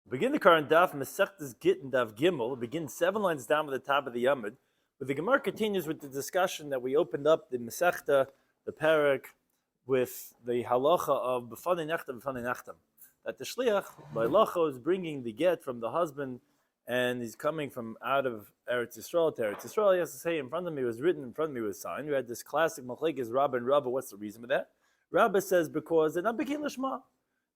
Begin the current Daf, Mesech Gitin Daf Gimel. It begins 7 lines down at the top of the Yomid. But the Gemara continues with the discussion that we opened up the Mesechta, the Parak, with the halacha of B'fanei Nechtam. That the Shliach, by halacha, is bringing the get from the husband, and he's coming from out of Eretz Yisrael to Eretz Yisrael. He has to say, in front of me was written, in front of me was signed. We had this classic machlekes Rabba and Rabba. What's the reason for that? Rabba says because they're not beginning Lishma.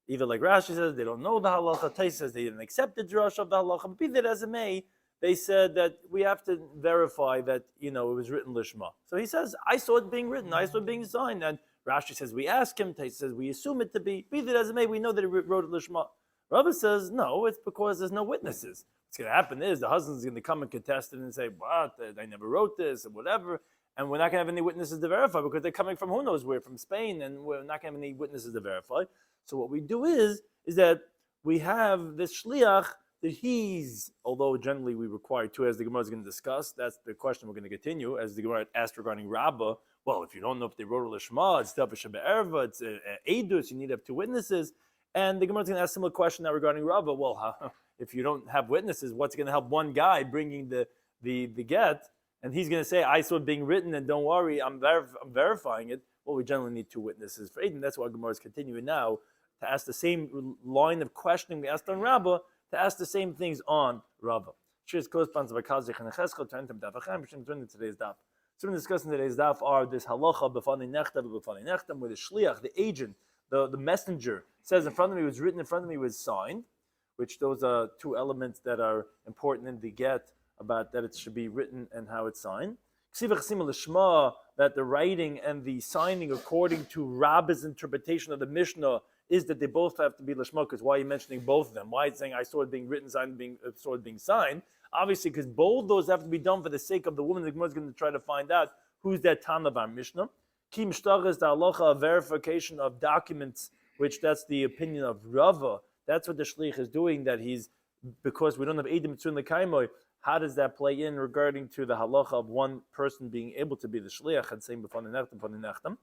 Either like Rashi says, they don't know the halacha. Tais says they didn't accept the drush of the halacha. But be that as it may, they said that we have to verify that, it was written lishma. So he says, I saw it being written, I saw it being signed. And Rashi says, we ask him. Tais says, we assume it to be. Be that as it may, we know that he wrote it lishma. Rabbi says, no, it's because there's no witnesses. What's going to happen is the husband's going to come and contest it and say, what, I never wrote this, or whatever. And we're not going to have any witnesses to verify because they're coming from who knows where, from Spain, and we're not going to have any witnesses to verify. So what we do is that we have this shliach that he's, although generally we require two, as the Gemara is going to discuss, that's the question we're going to continue, as the Gemara asked regarding Rabbah. Well, if you don't know if they wrote a lishma, it's Dafasha be'erva, it's edus, you need to have two witnesses. And the Gemara is going to ask a similar question now regarding Rabbah. Well, if you don't have witnesses, what's going to help one guy bringing the get? And he's going to say, I saw it being written, and don't worry, I'm verifying it. Well, we generally need two witnesses for Aiden. That's why Gemara is continuing now to ask the same line of questioning we asked on Rabbah, to ask the same things on Rabbah. Shiur's corresponds by Kazich and Cheskel, turn to Daf Yomi, turn to today's Daf. So we're discussing today's Daf are this halacha, b'fanei nechtam, where the shliach, the agent, the messenger, says in front of me was written, in front of me was signed, which those are two elements that are important in the get, about that it should be written and how it's signed. That the writing and the signing, according to Rabbah's interpretation of the Mishnah, is that they both have to be lishma. Because why are you mentioning both of them? Why is it saying I saw it being written, saw it being signed? Obviously, because both those have to be done for the sake of the woman. The Gemara is going to try to find out who's that Tana of our Mishnah. Ki mishtach is the halacha, verification of documents, which that's the opinion of Rava. That's what the shlich is doing. That he's, because we don't have edim tzun l'kaimoy. How does that play in regarding to the halacha of one person being able to be the shliach and saying b'fanei nechtam,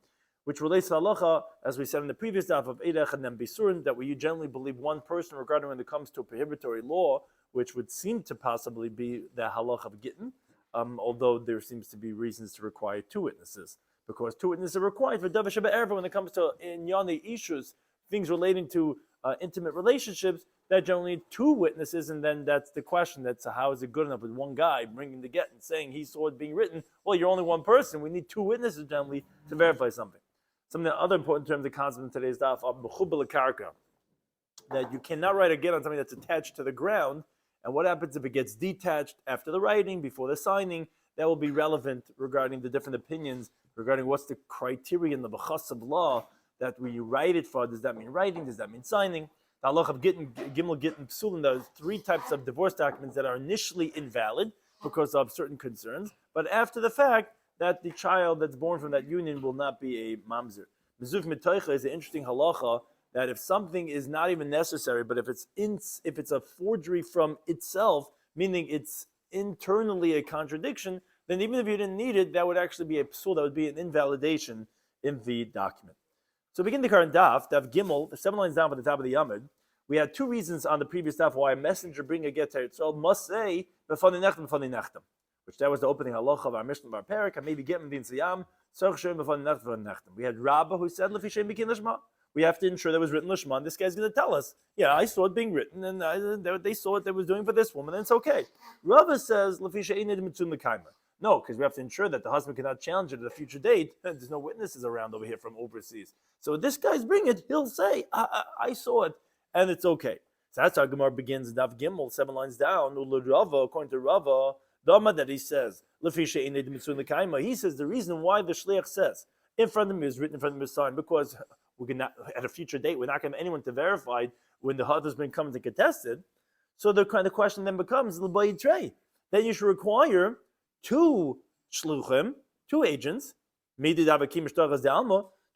which relates to halacha, as we said in the previous daf of Eidach and then Bisurin, that we generally believe one person regarding when it comes to a prohibitory law, which would seem to possibly be the halacha of Gitin, although there seems to be reasons to require two witnesses, because two witnesses are required for Dafasha be'erva when it comes to inyane ishus, things relating to intimate relationships, that generally need two witnesses, and then that's the question. That's how is it good enough with one guy bringing the get and saying he saw it being written? Well, you're only one person. We need two witnesses generally to verify something. Some of the other important terms of concept in today's daf are b'chubel karka, that you cannot write a get on something that's attached to the ground. And what happens if it gets detached after the writing, before the signing? That will be relevant regarding the different opinions regarding what's the criterion of a chas of law that when you write it for. Does that mean writing? Does that mean signing? The halacha of gimel Gitin psulin. There's three types of divorce documents that are initially invalid because of certain concerns, but after the fact, that the child that's born from that union will not be a mamzer. Mezuf mitoicha is an interesting halacha that if something is not even necessary, but if it's a forgery from itself, meaning it's internally a contradiction, then even if you didn't need it, that would actually be a psul, that would be an invalidation in the document. So begin the current Daf Gimel, 7 lines down at the top of the Yomid. We had two reasons on the previous Daf why a messenger bringing a get to Yisrael must say b'fanei nechtam, which that was the opening halacha of our Mishnah of our Parak, and maybe get Medin Siyam, Tzarich Shem b'fanei nechtam. We had Rabbah who said Lefi Shem Bikin Lishma. We have to ensure that was written Lishma, and this guy's going to tell us, yeah, I saw it being written, and they saw it, they was doing for this woman, and it's okay. Rabbah says Lefi She'ein Mitzun L'Kaimer. No, because we have to ensure that the husband cannot challenge it at a future date. There's no witnesses around over here from overseas. So this guy's bring it, he'll say, I saw it, and it's okay. So that's how Gemara begins Daf Gimel, 7 lines down. According to Rava, Dama that he says, he says the reason why the shliach says, in front of me is written, in front of me is signed, because we cannot, at a future date, we're not going to have anyone to verify when the husband comes and contested. So the kind of question then becomes, then you should require two shluchim, two agents,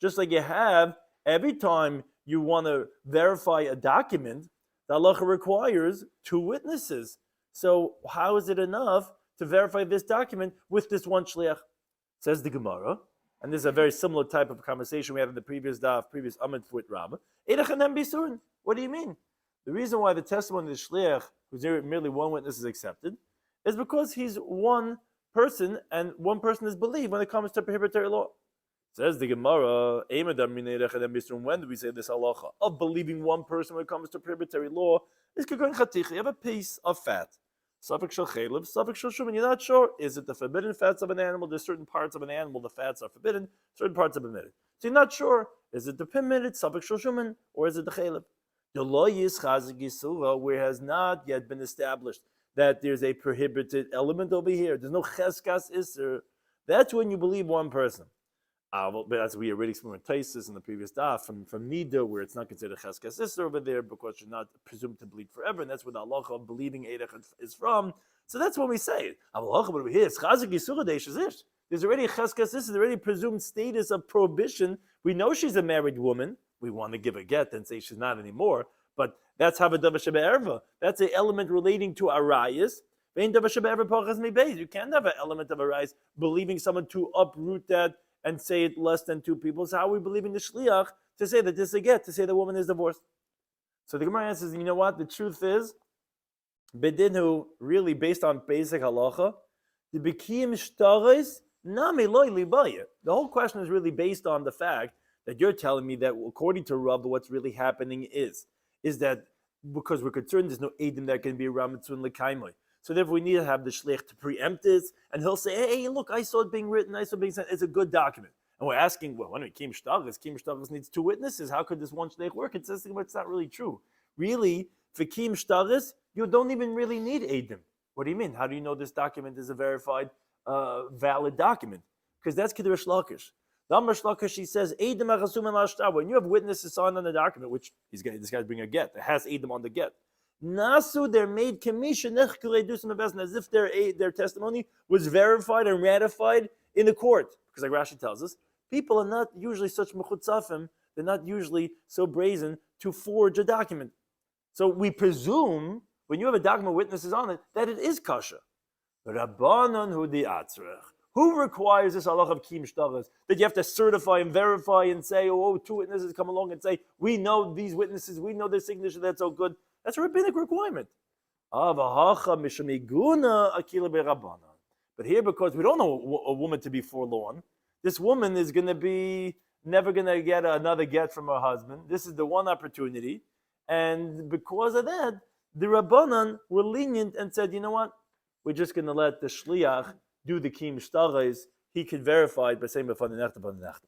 just like you have every time you want to verify a document, the halacha requires two witnesses. So how is it enough to verify this document with this one shliach? Says the Gemara, and this is a very similar type of conversation we had in the previous Amud with Rabbah. What do you mean? The reason why the testimony of the shliach, who's merely one witness, is accepted, is because he's one person, and one person is believed when it comes to prohibitory law. Says the Gemara, when do we say this halacha of believing one person when it comes to prohibitory law? Is you have a piece of fat. Suffix shel chaylev, suffix shel shuman. You're not sure. Is it the forbidden fats of an animal? There's certain parts of an animal the fats are forbidden, certain parts are permitted. So you're not sure. Is it the permitted suffix shel shuman, or is it the chaylev? The law is chazik yisura, where it has not yet been established that there's a prohibited element over here. There's no cheskas iser. That's when you believe one person. But as we already explained Taisis in the previous daf from Nida, where it's not considered cheskas iser over there because you're not presumed to bleed forever, and that's where the halacha of believing Eidach is from. So that's when we say it. But over here, it's chazik yisura deishish. There's already a cheskas iser, there's already presumed status of prohibition. We know she's a married woman. We want to give a get and say she's not anymore, but that's havadav sheba erva. That's an element relating to arayis. You can't have an element of arayis believing someone to uproot that and say it less than two people. So how are we believing the shliach to say that this is a get, to say the woman is divorced? So the Gemara answers, you know what? The truth is, bedinu really based on basic halacha, the bikim shtaris nami loy libaya. The whole question is really based on the fact that you're telling me that according to Rav, what's really happening is that because we're concerned there's no edim that can be around mitzvah and lekaimoi. So therefore we need to have the shliach to preempt this, and he'll say, hey, look, I saw it being written, I saw it being sent, it's a good document. And we're asking, well, when we Kim Shtaglis needs two witnesses, how could this one shliach work? It says, it's not really true. Really, for Kim Shtaglis, you don't even really need edim. What do you mean? How do you know this document is a verified, valid document? Because that's Kiddush Lakish. The Amr Shlakish, he says, Eidim achasum and lashtar. When you have witnesses signed on the document, which this guy's bringing a get, it has Eidim on the get. Nasu, they're made commission as if their testimony was verified and ratified in the court. Because like Rashi tells us, people are not usually such mechutzafim, they're not usually so brazen to forge a document. So we presume, when you have a document with witnesses on it, that it is kasha. Rabbanon hu di atzrech. Who requires this halach of kim shtavas? That you have to certify and verify and say, oh, two witnesses come along and say, we know these witnesses, we know their signature, that's so good. That's a rabbinic requirement. But here, because we don't know a woman to be forlorn, this woman is going to be never going to get another get from her husband. This is the one opportunity. And because of that, the Rabbanan were lenient and said, you know what? We're just going to let the shliach do the kim shtarais. He could verify it by saying b'fan nechta b'fan nechta.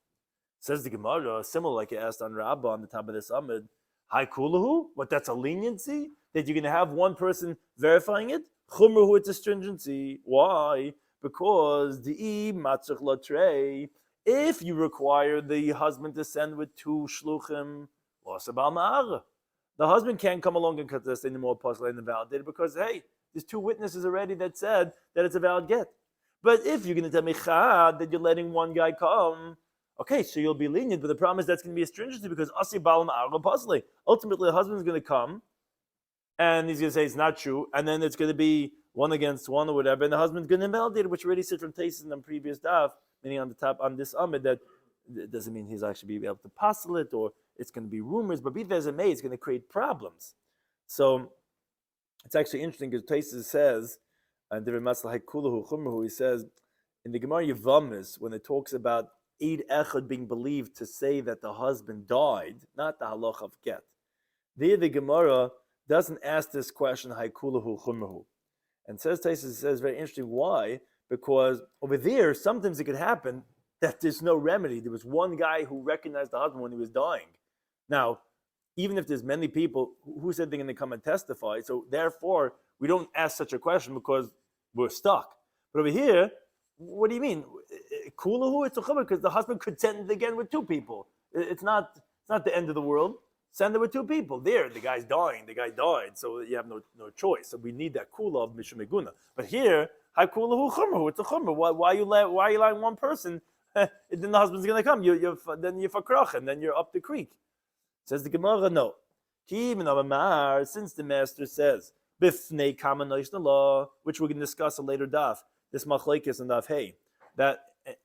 Says the Gemara, similar like you asked on Rabbah on the top of this Amid. Hi kulahu? What, that's a leniency? That you're going to have one person verifying it? Chumruhu, it's a stringency. Why? Because the matzach latrei. If you require the husband to send with two shluchim, wasabal ma'ara. The husband can't come along and contest anymore apostle and validate it because, hey, there's two witnesses already that said that it's a valid get. But if you're going to tell me that you're letting one guy come, okay, so you'll be lenient, but the problem is that's going to be a stringency because asi balam arba pasli. Ultimately, the husband's going to come and he's going to say it's not true, and then it's going to be one against one or whatever, and the husband's going to invalidate it, which already said from Taisis in the previous daf, meaning on the top on this amid that it doesn't mean he's actually be able to passel it or it's going to be rumors, but be that as it may, it's going to create problems. So it's actually interesting because Taisis says, and he says in the Gemara Yevamis, when it talks about Eid Echad being believed to say that the husband died, not the halach of get. There the Gemara doesn't ask this question, Haikulahu Chumrahu. And Taisis says very interesting. Why? Because over there, sometimes it could happen that there's no remedy. There was one guy who recognized the husband when he was dying. Now, even if there's many people who said they're going to come and testify, so therefore we don't ask such a question because we're stuck. But over here, what do you mean? Kulahu, it's a chumrah because the husband could send it again with two people. It's not the end of the world. Send it with two people. There, the guy's dying. The guy died, so you have no choice. So we need that kula of mishum meguna. But here, hi kulahu chumrah. It's a chumrah. Why are you letting one person? Then the husband's going to come. Then you're fakrach, and then you're up the creek. Says the Gemara, no. Since the master says bifnei kama noishna law, which we're going to discuss a later daf, this machlekes and daf hey, that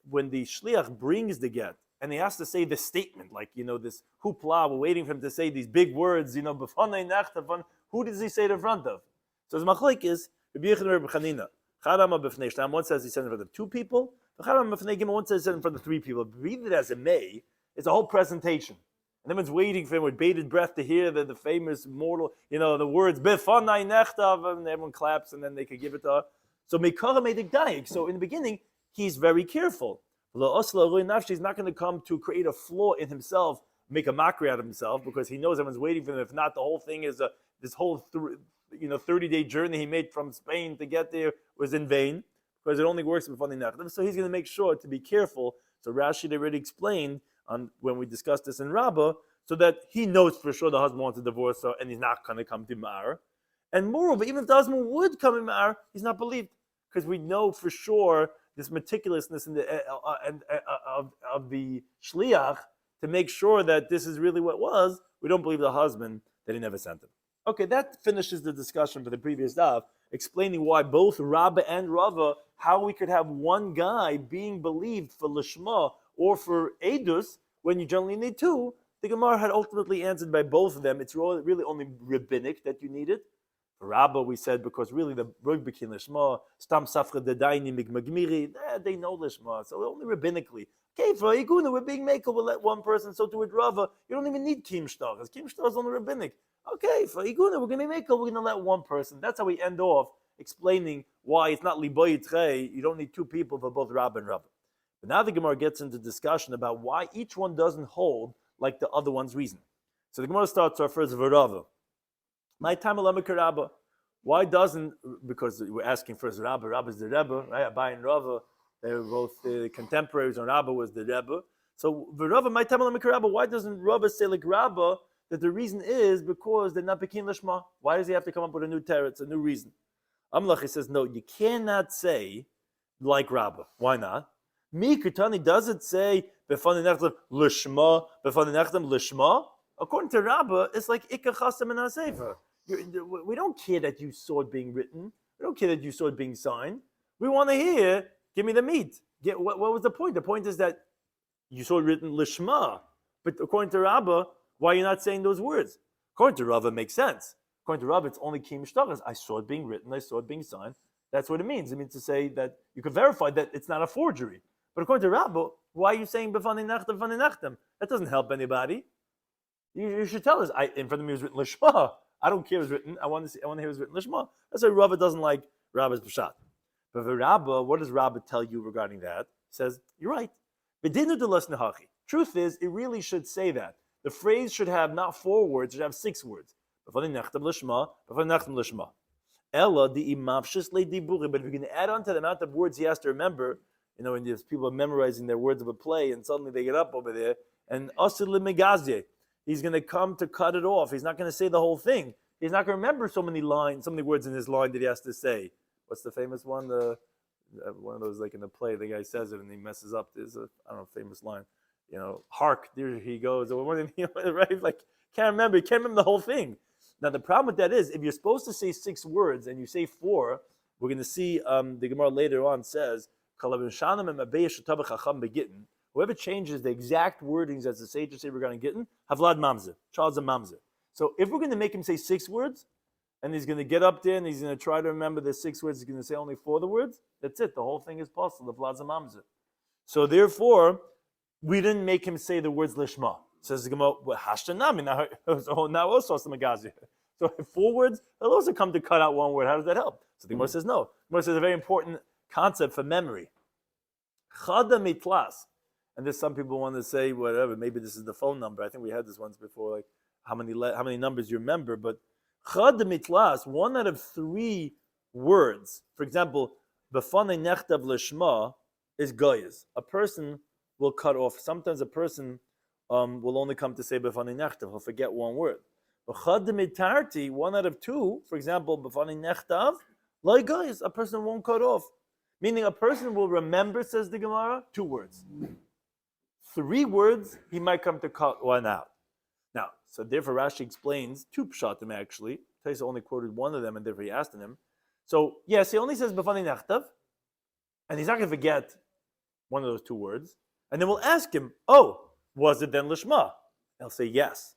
when the shliach brings the get, and he has to say this statement, like, this hoopla, we're waiting for him to say these big words, b'fanei nechtav, who does he say it in front of? So his machlek is, Rabbi Yochanan and Rabbi Chanina. Charama b'fnei shtam, one says he said in front of 2 people, Charama b'fnei gimel, one says he said in front of 3 people. But read it as it may, it's a whole presentation. And everyone's waiting for him with bated breath to hear the famous mortal, the words, b'fanei nechtav, and everyone claps, and then they could give it to her. So Meikara made a daik. So in the beginning, he's very careful. He's not going to come to create a flaw in himself, make a mockery out of himself, because he knows everyone's waiting for him. If not, the whole thing is this whole 30-day journey he made from Spain to get there was in vain, because it only works with funny nachdim. So he's going to make sure to be careful. So Rashi already explained when we discussed this in Rabbah, so that he knows for sure the husband wants a divorce, and he's not going to come to Ma'ar. And moreover, even if the husband would come in Ma'ar, he's not believed, because we know for sure this meticulousness in of the shliach to make sure that this is really what it was. We don't believe the husband that he never sent him. Okay, that finishes the discussion for the previous daf, explaining why both Rabba and Rava, how we could have one guy being believed for lishma or for edus when you generally need 2. The Gemara had ultimately answered by both of them. It's really only rabbinic that you need it. For Rabba, we said, because really the Rug Bekin Lishma, Stam Safra Dedaini Migmagmiri, they know Lishma, so only rabbinically. Okay, for Iguna, we're being makel, we'll let one person, so to with Rava, you don't even need Kim Shtar, because Kim Shtar is only rabbinic. Okay, for Iguna, we're going to be makel, we're going to let one person. That's how we end off explaining why it's not Liboy Trei, you don't need 2 people for both Rabba and Rabba. But now the Gemara gets into discussion about why each one doesn't hold like the other one's reason. So the Gemara starts off first with Rava. My time Rabba. Why doesn't, because we're asking first Rabba, Rabba's the Rebbe, right? Abai and Rava, they were both contemporaries, and Rabba was the Rebbe. So Rava, my time Rabba, why doesn't Rabba say like Rabba that the reason is because they're not Bekin Lishma? Why does he have to come up with a new teretz, a new reason? Amlach, he says, no, you cannot say like Rabba. Why not? Mi Kutani, does it say Befani Nechtem Lishma, Befani Nechtem Lishma? According to Rabba, it's like Ikka Chasam and Hasefer. We don't care that you saw it being written. We don't care that you saw it being signed. We want to hear, give me the meat. What was the point? The point is that you saw it written Lishma. But according to Rabbah, why are you not saying those words? According to Rabbah, it makes sense. According to Rabbah, it's only Kim Shtaras. I saw it being written. I saw it being signed. That's what it means. It means to say that you can verify that it's not a forgery. But according to Rabbah, why are you saying B'fani Nachtem, B'fani Nachtem? That doesn't help anybody. You should tell us. In front of me was written Lishma. I don't care if it's written. I want to hear it's written Lishma. That's why Rabbah doesn't like Rabbah's Pshat. But for Rabbah, what does Rabbah tell you regarding that? He says, you're right. Truth is, it really should say that. The phrase should have not 4 words, it should have 6 words. Ella the imavshis le diburi. But if you can add on to the amount of words he has to remember, when there's people are memorizing their words of a play and suddenly they get up over there, and asil lemegazye. He's going to come to cut it off. He's not going to say the whole thing. He's not going to remember so many words in his line that he has to say. What's the famous one? One of those like in the play, the guy says it and he messes up. There's a famous line. Hark, there he goes. Or right? Like can't remember. He can't remember the whole thing. Now the problem with that is if you're supposed to say 6 words and you say 4, we're going to see the Gemara later on says whoever changes the exact wordings as the sages say regarding Gitin, Havlad Mamzer, Charles and Mamzer. So if we're going to make him say 6 words, and he's going to get up there and he's going to try to remember the 6 words, he's going to say only 4 of the words, that's it. The whole thing is possible, the Havlad Mamzer. So therefore, we didn't make him say the words Lishma. Says the Gemara, Hashtanami, now also some Magazi. So if 4 words, he'll also come to cut out 1 word. How does that help? So the Gemara says no. The Gemara says a very important concept for memory. Chada mitlas. And there's some people want to say whatever. Maybe this is the phone number. I think we had this once before, like how many numbers you remember. But chad mitlas, 1 out of 3 words. For example, b'fanei nechtav lishma is goyes. A person will cut off. Sometimes a person will only come to say b'fanei nechtav. He'll forget 1 word. But chad mitarti, 1 out of 2. For example, b'fanei nechtav, like goyes. A person won't cut off. Meaning a person will remember, says the Gemara, 2 words. 3 words, he might come to cut 1 out. Now, so therefore Rashi explains 2 pshatim actually. Taisa only quoted 1 of them and therefore he asked him. So yes, he only says b'fanei nechtav, and he's not going to forget 1 of those 2 words. And then we'll ask him, oh, was it then lishma? He'll say yes.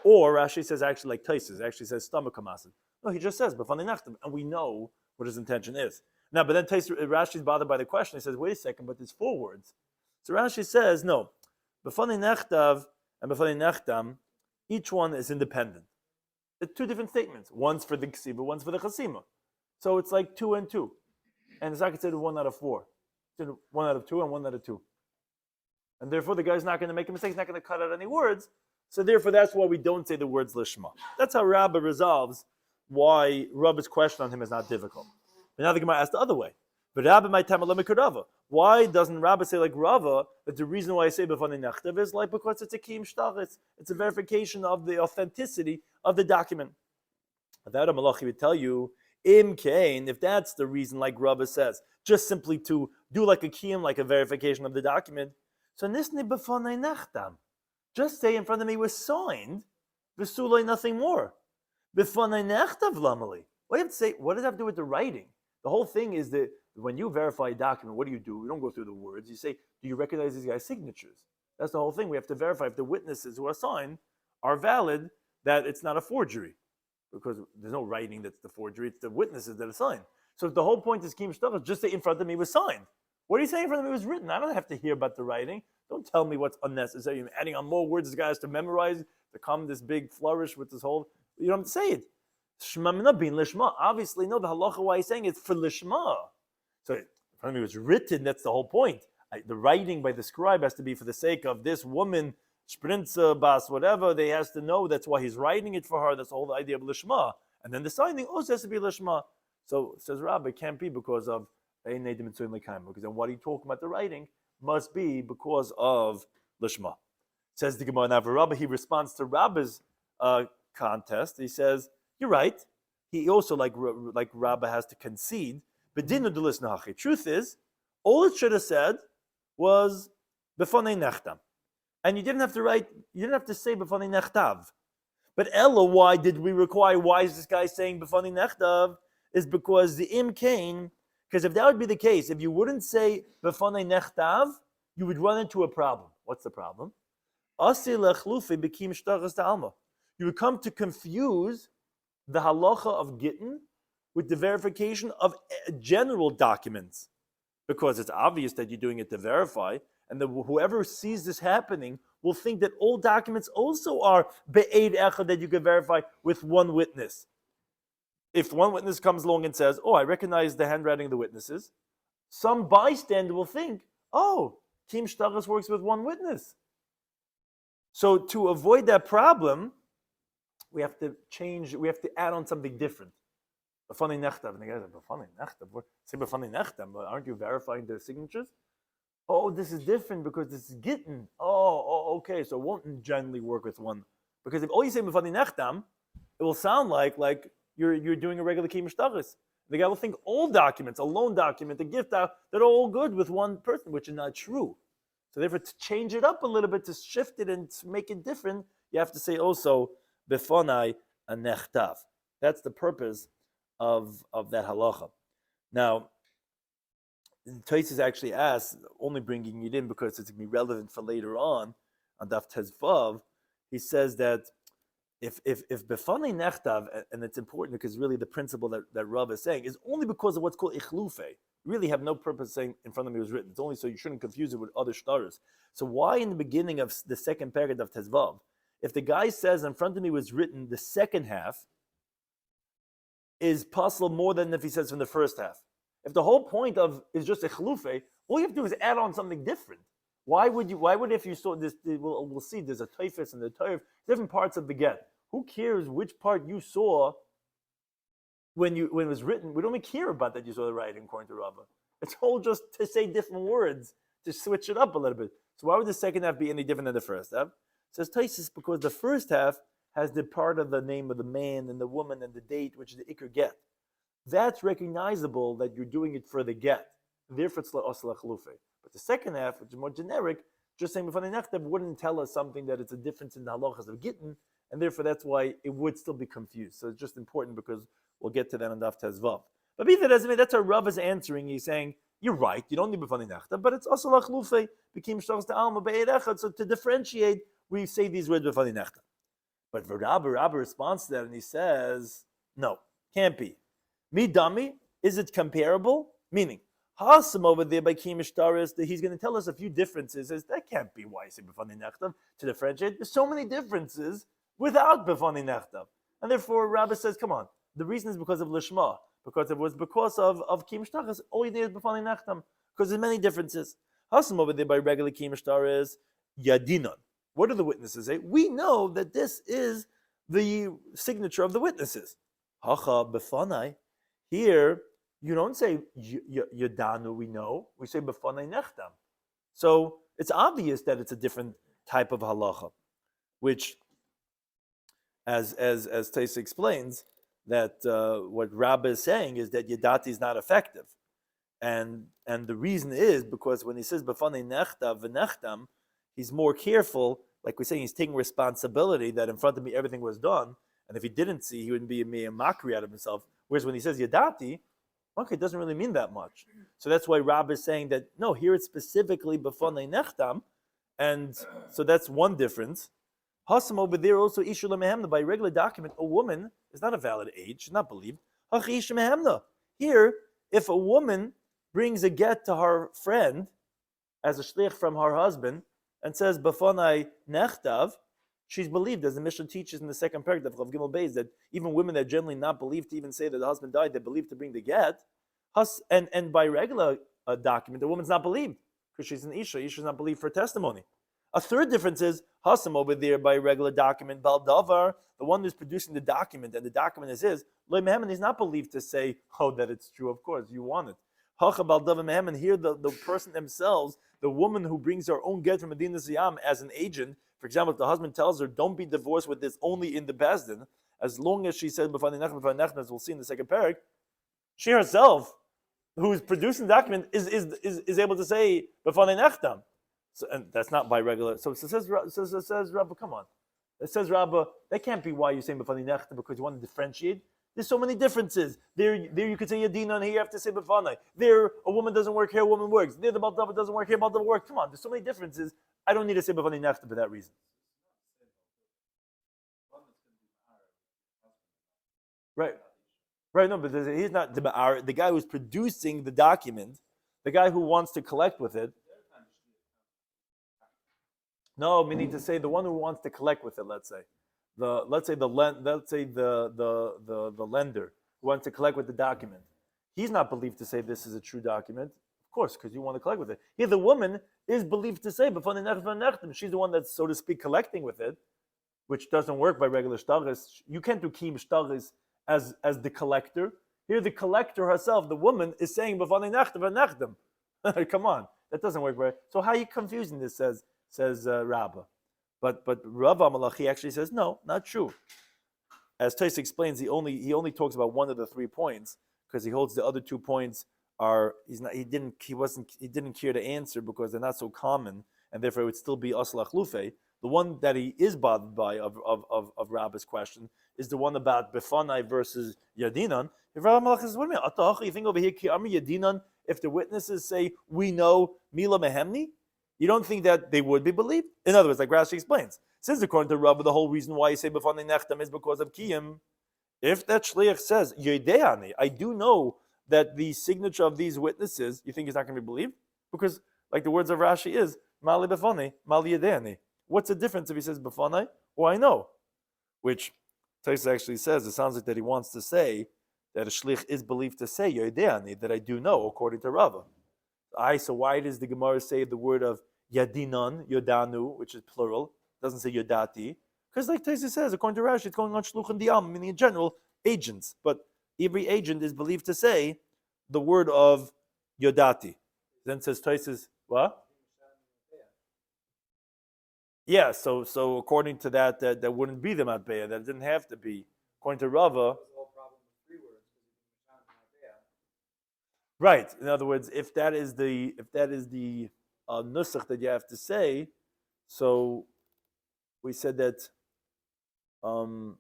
Or Rashi says actually like Taisus, actually says stomach hamasid. No, he just says b'fanei nechtav, and we know what his intention is. Now, but then Rashi's bothered by the question. He says, wait a second, but there's 4 words. So Rashi says, no, b'fanei nechtav and b'fanei nechtam, each one is independent. It's 2 different statements. One's for the ksiva, one's for the chasima. So it's like 2 and 2. And it's not considered 1 out of 4. It's 1 out of 2 and 1 out of 2. And therefore the guy's not going to make a mistake, he's not going to cut out any words. So therefore that's why we don't say the words lishma. That's how Rabbah resolves why Rabbah's question on him is not difficult. But now the Gemara asks the other way. But Rabbah might tell Rava. Why doesn't Rabbah say like Rava that the reason why I say b'fanei nechtav is like because it's a kiyum shtachis, it's a verification of the authenticity of the document. That a malachi would tell you, im kain, if that's the reason, like Rava says, just simply to do like a kiyum, like a verification of the document. So nisni b'fanei nechtam. Just say in front of me was signed, v'sulay nothing more. B'fanei nechtav lamali. What do you have to say? What does that have to do with the writing? The whole thing is that when you verify a document, what do? You don't go through the words. You say, do you recognize these guys' signatures? That's the whole thing. We have to verify if the witnesses who are signed are valid, that it's not a forgery. Because there's no writing that's the forgery, it's the witnesses that are signed. So if the whole point is kiyum shtachas, just say in front of me was signed. What are you saying in front of me was written? I don't have to hear about the writing. Don't tell me what's unnecessary. You're adding on more words this guy has to memorize to come this big flourish with this whole. You don't have to say it. Shema mina bin lishma. Obviously, no, the halacha why he's saying it's for lishma. So in front of me was written, that's the whole point. The writing by the scribe has to be for the sake of this woman, Sprinza, Bas, whatever, they has to know that's why he's writing it for her. That's the whole idea of lishma. And then the signing also has to be lishma. So says Rabbi, it can't be because of because then what are you talking about the writing must be because of lishma. Says the Gemara now, Rabbi, he responds to Rabbi's contest. He says, you're right. He also, like Rabbi, has to concede. But truth is, all it should have said was b'fanei nechtam. And you didn't have to say b'fanei nechtav. But Ella, why did we require, why is this guy saying b'fanei nechtav? Is because the im kain, because if that would be the case, if you wouldn't say b'fanei nechtav, you would run into a problem. What's the problem? You would come to confuse the halacha of Gitin with the verification of general documents. Because it's obvious that you're doing it to verify, and whoever sees this happening will think that all documents also are be'ed echad that you can verify with one witness. If one witness comes along and says, oh, I recognize the handwriting of the witnesses, some bystander will think, oh, Kim Shtachas works with one witness. So to avoid that problem, we have to add on something different. B'fanei nechtav. And the guy said, b'fanei nechtav? Say b'fanei nechtav, but aren't you verifying their signatures? Oh, this is different because this is Gitin. Oh, okay, so it won't generally work with one. Because if all you say b'fanei nechtam, it will sound like you're doing a regular kiyum shtachas. The guy will think all documents, a loan document, a gift, they're all good with one person, which is not true. So therefore, to change it up a little bit, to shift it and to make it different, you have to say also b'fanei nechtav. That's the purpose of that halacha. Now, Taisus actually asks, only bringing it in because it's going to be relevant for later on Daf Tezvav. He says that if b'fanei nechtav, and it's important because really the principle that Rav is saying is only because of what's called ichlufe. You really have no purpose saying in front of me was written. It's only so you shouldn't confuse it with other shtaros. So why in the beginning of the second paragraph of Tezvav, if the guy says in front of me was written, the second half is possible more than if he says from the first half. If the whole point of is just a chlufe, all you have to do is add on something different. Why would if you saw this, we'll see there's a teifus and the teif, different parts of the get. Who cares which part you saw when it was written? We don't even care about that you saw the writing according to Rava. It's all just to say different words, to switch it up a little bit. So why would the second half be any different than the first half? It says Taisus because the first half has the part of the name of the man and the woman and the date, which is the ikr get. That's recognizable that you're doing it for the get. Therefore, it's la'asla chalufe. But the second half, which is more generic, just saying b'fanei nechtav wouldn't tell us something that it's a difference in the halachas of Gitin, and therefore that's why it would still be confused. So it's just important because we'll get to that on Daf Tezvav. But either doesn't mean that's how Rav is answering. He's saying, you're right, you don't need b'fanei nechtam, but it's also lachlufe, b'kim shtaris ta'alma be'ed echad, so to differentiate, we say these words b'fanei nechtam. But Rabbi responds to that and he says, no, can't be. Mi dami, is it comparable? Meaning, Hasam over there by Kim Ishtaris, that he's going to tell us a few differences. Says that can't be why you say b'fanei nechtam to differentiate. There's so many differences without b'fanei nechtam, and therefore Rabbi says, come on. The reason is because of lishma, because it was because of Kim Ishtaris. All you need is b'fanei nechtam, because there's many differences. Hasam over there by regular Kim Ishtaris, yadinon. What do the witnesses say? We know that this is the signature of the witnesses. Hacha b'fanei. Here, you don't say yadanu, we know. We say b'fanei nechtam. So it's obvious that it's a different type of halacha, which, as Taisa explains, that what Rabbi is saying is that yadati is not effective, and the reason is because when he says b'fanei nechtam v'nechtam, he's more careful. Like we're saying, he's taking responsibility that in front of me everything was done, and if he didn't see, he wouldn't be a mockery out of himself. Whereas when he says yadati, okay, it doesn't really mean that much. So that's why Rabbi is saying that, no, here it's specifically b'fanei nechtam, and so that's one difference. Hasam over there also ishu lemehemna, by regular document, a woman is not a valid age, not believed. Hachi ishu mehemna. Here, if a woman brings a get to her friend as a shliach from her husband and says b'fanei nechtav, she's believed, as the Mishnah teaches in the second paragraph of Gimel Beis, that even women that are generally not believed to even say that the husband died, they're believed to bring the get. And by regular document, the woman's not believed because she's an isha. Isha's not believed for testimony. A third difference is Hasam over there by regular document, Baldavar, the one who's producing the document, and the document is his. Lo Mehemen is not believed to say, oh, that it's true. Of course, you want it. Hacha Baldavar Mehemen, here the person themselves, the woman who brings her own get from Medina Ziyam as an agent. For example, if the husband tells her, don't be divorced with this only in the Bezdin, as long as she said, b'fanei nechtam, as we'll see in the second parak, she herself, who's producing the document, is able to say, b'fanei nechtam. So, and that's not by regular. So it says Rabbi, come on. It says Rabbi, that can't be why you're saying b'fanei nechtam, because you want to differentiate. There's so many differences. There you could say yadina, and here you have to say b'fanei. There, a woman doesn't work, here a woman works. There, the Baldavar doesn't work, here Baldavar works. Come on, there's so many differences. I don't need to say b'fanei nechtam for that reason. Right. Right, no, but he's not the guy who's producing the document, the guy who wants to collect with it. No, we need to say the one who wants to collect with it. Let's say the lender who wants to collect with the document. He's not believed to say this is a true document, of course, because you want to collect with it. Here, the woman is believed to say, she's the one that's, so to speak, collecting with it, which doesn't work by regular shtaris. You can't do kim shtaris as the collector. Here, the collector herself, the woman, is saying b'fanei nechtam. Come on, that doesn't work right. So how are you confusing this? Says Rabba, but Rav Amalachi actually says no, not true. As Tais explains, he only talks about one of the 3 points because he holds the other 2 points he didn't care to answer because they're not so common, and therefore it would still be aslach lufe. The one that he is bothered by of Rabba's question is the one about Befanai versus Yadinan. If Rabbi Malach says, what do you mean? You think over here, Yadinan, if the witnesses say, we know Mila Mehemni, you don't think that they would be believed? In other words, like Rashi explains, since according to Rabbi, the whole reason why you say Befanai Nechtam is because of Kiyim, if that Shliach says, Yedeani, I do know that the signature of these witnesses, you think is not going to be believed? Because, like the words of Rashi is, Mali Befanai, Mali Yedeani. What's the difference if he says Befanai or I know? Which Taisa actually says, it sounds like that he wants to say that a shlich is believed to say Yodeani, that I do know, according to Rava. So why does the Gemara say the word of Yadinan, Yodanu, which is plural, doesn't say Yodati? Because like Taisa says, according to Rashi, it's going on Shluchim Diyam, meaning in general, agents. But every agent is believed to say the word of Yodati. Then says Taisa, what? Yeah, so according to that wouldn't be the matbeya. That didn't have to be. According to Rava, right. In other words, if that is the nusach that you have to say, so we said that we're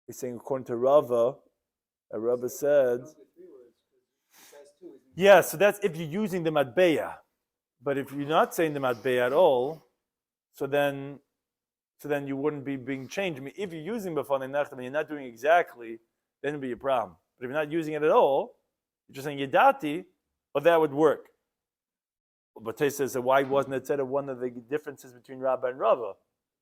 saying according to Rava, Rava said. Yeah, so that's if you're using the matbeya. But if you're not saying the matbeya at all, so then you wouldn't be being changed. I mean, if you're using b'fanei nachtam and you're not doing exactly, then it'd be a problem. But if you're not using it at all, you're just saying yedati, well, that would work. But Tais says, so why wasn't it said of one of the differences between Rabba and Rava?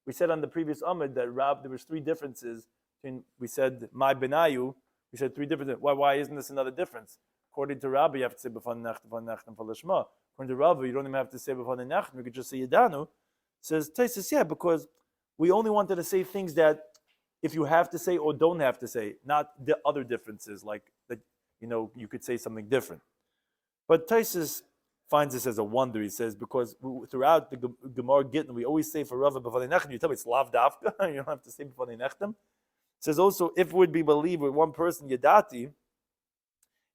We said on the previous Amud that there was three differences between. We said my benayu. We said three differences. Why isn't this another difference? According to Rabba, you have to say b'fanei nachtam for lishma. According to Rava, you don't even have to say b'fanei nachtam. You could just say yedanu. Says Tais, yeah, because we only wanted to say things that if you have to say or don't have to say, not the other differences, like that, you could say something different. But Tais finds this as a wonder. He says, because throughout the Gemara Gitin, we always say for Rava b'fanei nachtam. You tell me it's lav dafka. You don't have to say b'fanei nachtam. It says also, if it would be believed with one person, yadati,